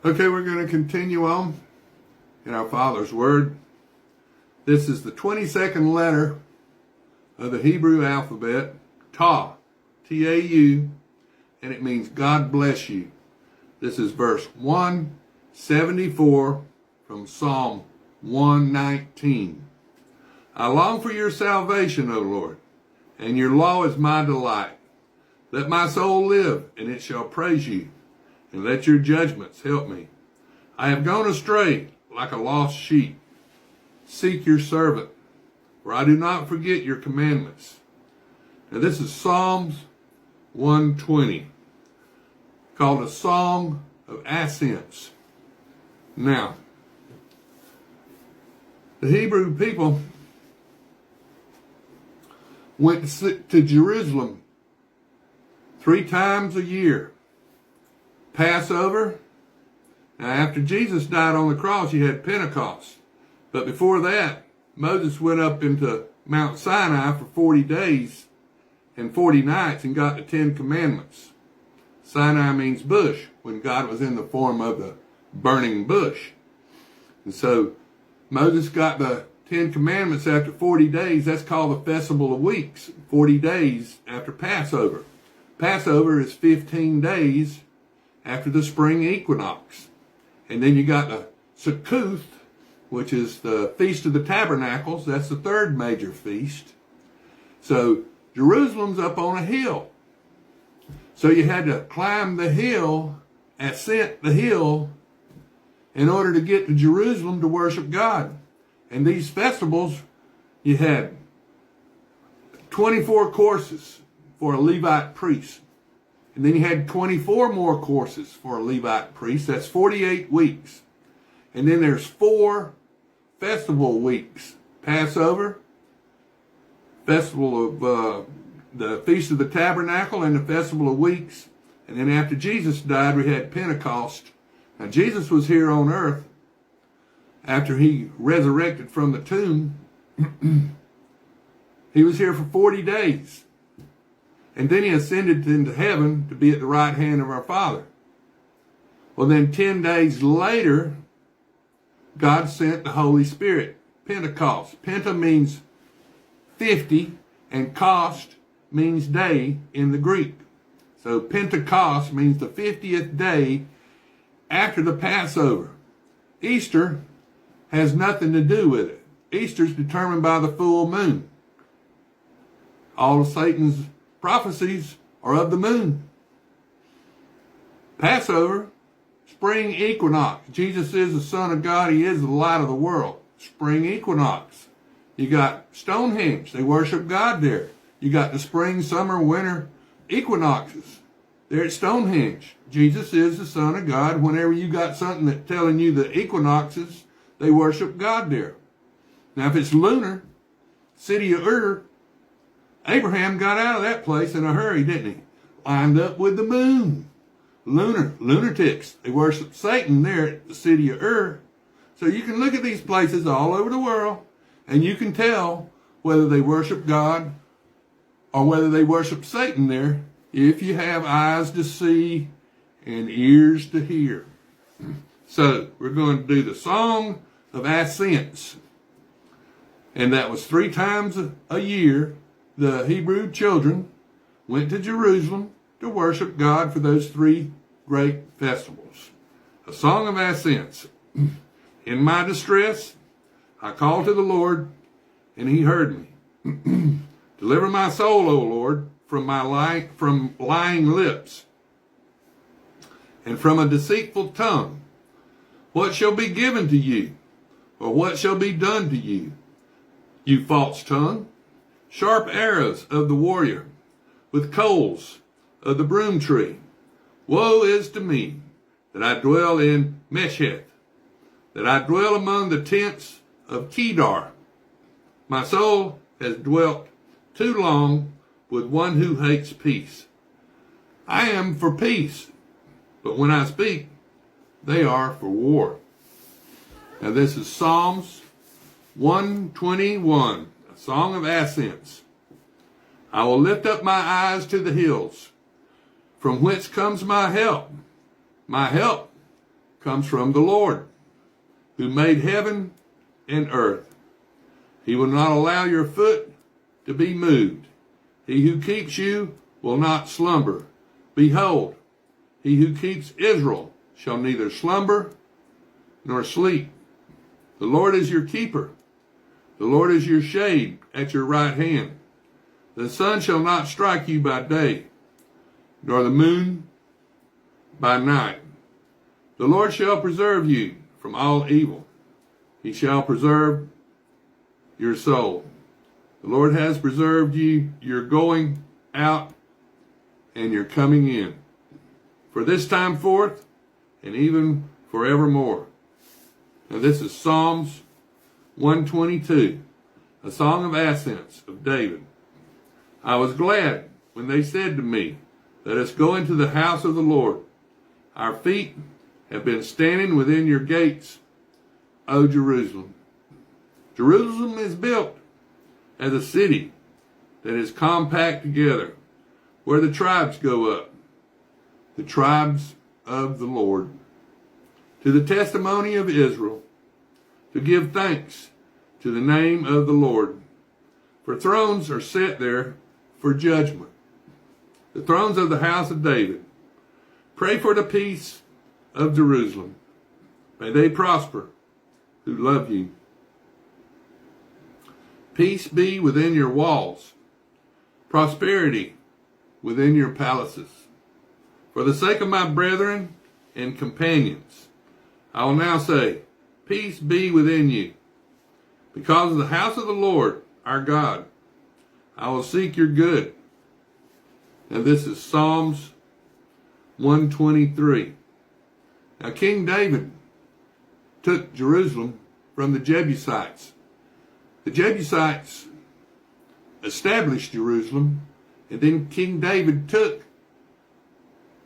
Okay, we're going to continue on in our Father's Word. This is the 22nd letter of the Hebrew alphabet, Ta, T-A-U, and it means God bless you. This is verse 174 from Psalm 119. I long for your salvation, O Lord, and your law is my delight. Let my soul live, and it shall praise you, and let your judgments help me. I have gone astray like a lost sheep. Seek your servant, for I do not forget your commandments. Now this is Psalms 120, called a Song of Ascents. Now, the Hebrew people went to Jerusalem 3 times a year. Passover. Now after Jesus died on the cross, you had Pentecost. But before that, Moses went up into Mount Sinai for 40 days and 40 nights and got the 10 commandments. Sinai means bush, when God was in the form of the burning bush. And so Moses got the 10 commandments after 40 days. That's called the Festival of Weeks, 40 days after Passover. Passover is 15 days after the spring equinox. And then you got the Succoth, which is the Feast of the Tabernacles. That's the 3rd major feast. So Jerusalem's up on a hill. So you had to climb the hill, ascend the hill, in order to get to Jerusalem to worship God. And these festivals, you had 24 courses for a Levite priest. And then you had 24 more courses for a Levite priest. That's 48 weeks. And then there's 4 festival weeks. Passover, Festival of the Feast of the Tabernacle, and the Festival of Weeks. And then after Jesus died, we had Pentecost. Now Jesus was here on earth after he resurrected from the tomb. He was here for 40 days. And then he ascended into heaven to be at the right hand of our Father. Well, then 10 days later, God sent the Holy Spirit. Pentecost. Penta means 50, and cost means day in the Greek. So Pentecost means the 50th day after the Passover. Easter has nothing to do with it. Easter's determined by the full moon. All of Satan's prophecies are of the moon. Passover, spring equinox. Jesus is the Son of God. He is the light of the world. Spring equinox. You got Stonehenge. They worship God there. You got the spring, summer, winter equinoxes. They're at Stonehenge. Jesus is the Son of God. Whenever you got something that's telling you the equinoxes, they worship God there. Now if it's lunar, city of Ur, Abraham got out of that place in a hurry, didn't he? Lined up with the moon. Lunatics. They worship Satan there at the city of Ur. So you can look at these places all over the world, and you can tell whether they worship God or whether they worship Satan there, if you have eyes to see and ears to hear. So we're going to do the Song of Ascents. And that was 3 times a year. The Hebrew children went to Jerusalem to worship God for those 3 great festivals. A Song of Ascents. In my distress, I called to the Lord, and he heard me. Deliver my soul, O Lord, from lying lips, and from a deceitful tongue. What shall be given to you, or what shall be done to you, you false tongue? Sharp arrows of the warrior, with coals of the broom tree. Woe is to me that I dwell in Mesheth, that I dwell among the tents of Kedar. My soul has dwelt too long with one who hates peace. I am for peace, but when I speak, they are for war. Now this is Psalms 121. Song of Ascents. I will lift up my eyes to the hills. From whence comes my help? My help comes from the Lord, who made heaven and earth. He will not allow your foot to be moved. He who keeps you will not slumber. Behold, he who keeps Israel shall neither slumber nor sleep. The Lord is your keeper. The Lord is your shade at your right hand. The sun shall not strike you by day, nor the moon by night. The Lord shall preserve you from all evil. He shall preserve your soul. The Lord has preserved you, your going out and your coming in, for this time forth and even forevermore. Now this is Psalms 122, a song of ascents of David. I was glad when they said to me, let us go into the house of the Lord. Our feet have been standing within your gates, O Jerusalem. Jerusalem is built as a city that is compact together, where the tribes go up, the tribes of the Lord, to the testimony of Israel, to give thanks to the name of the Lord. For thrones are set there for judgment, the thrones of the house of David. Pray for the peace of Jerusalem. May they prosper who love you. Peace be within your walls, prosperity within your palaces. For the sake of my brethren and companions, I will now say, peace be within you. Because of the house of the Lord, our God, I will seek your good. Now this is Psalms 123. Now King David took Jerusalem from the Jebusites. The Jebusites established Jerusalem, and then King David took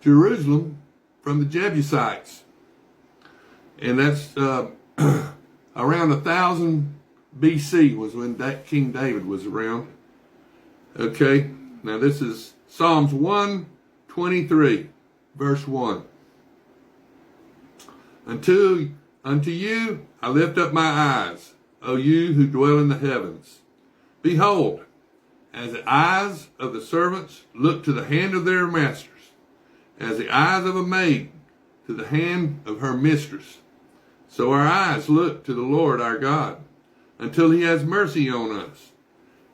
Jerusalem from the Jebusites. And that's around 1000 BC was when King David was around. Okay, now this is Psalms 123, verse 1. Unto you I lift up my eyes, O you who dwell in the heavens. Behold, as the eyes of the servants look to the hand of their masters, as the eyes of a maid to the hand of her mistress, so our eyes look to the Lord our God, until he has mercy on us.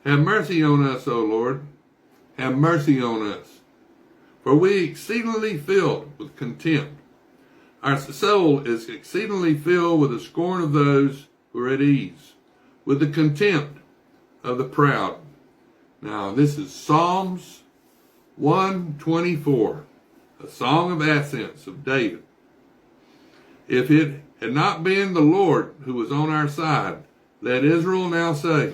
Have mercy on us, O Lord. Have mercy on us. For we exceedingly filled with contempt. Our soul is exceedingly filled with the scorn of those who are at ease, with the contempt of the proud. Now this is Psalms 124, a song of ascents of David. If it had not been the Lord who was on our side, let Israel now say,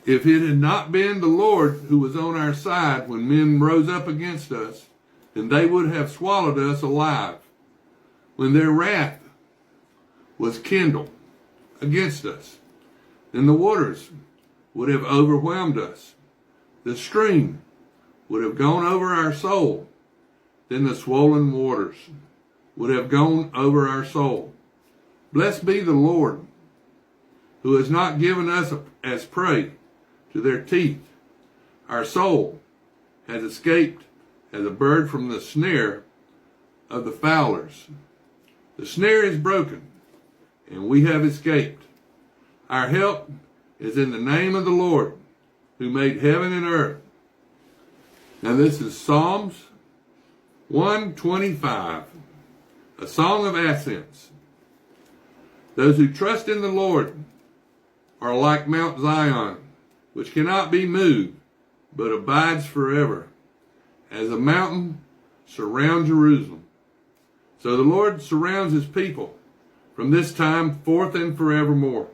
if it had not been the Lord who was on our side when men rose up against us, then they would have swallowed us alive. When their wrath was kindled against us, then the waters would have overwhelmed us. The stream would have gone over our soul. Then the swollen waters would have gone over our soul. Blessed be the Lord, who has not given us as prey to their teeth. Our soul has escaped as a bird from the snare of the fowlers. The snare is broken, and we have escaped. Our help is in the name of the Lord, who made heaven and earth. Now this is Psalms 125, a song of ascents. Those who trust in the Lord are like Mount Zion, which cannot be moved, but abides forever. As a mountain surrounds Jerusalem, so the Lord surrounds his people from this time forth and forevermore.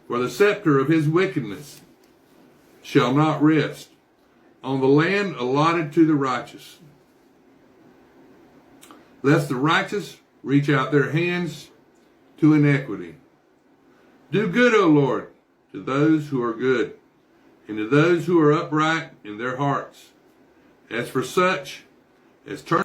For the scepter of his wickedness shall not rest on the land allotted to the righteous, lest the righteous reach out their hands to iniquity. Do good, O Lord, to those who are good, and to those who are upright in their hearts. As for such as turn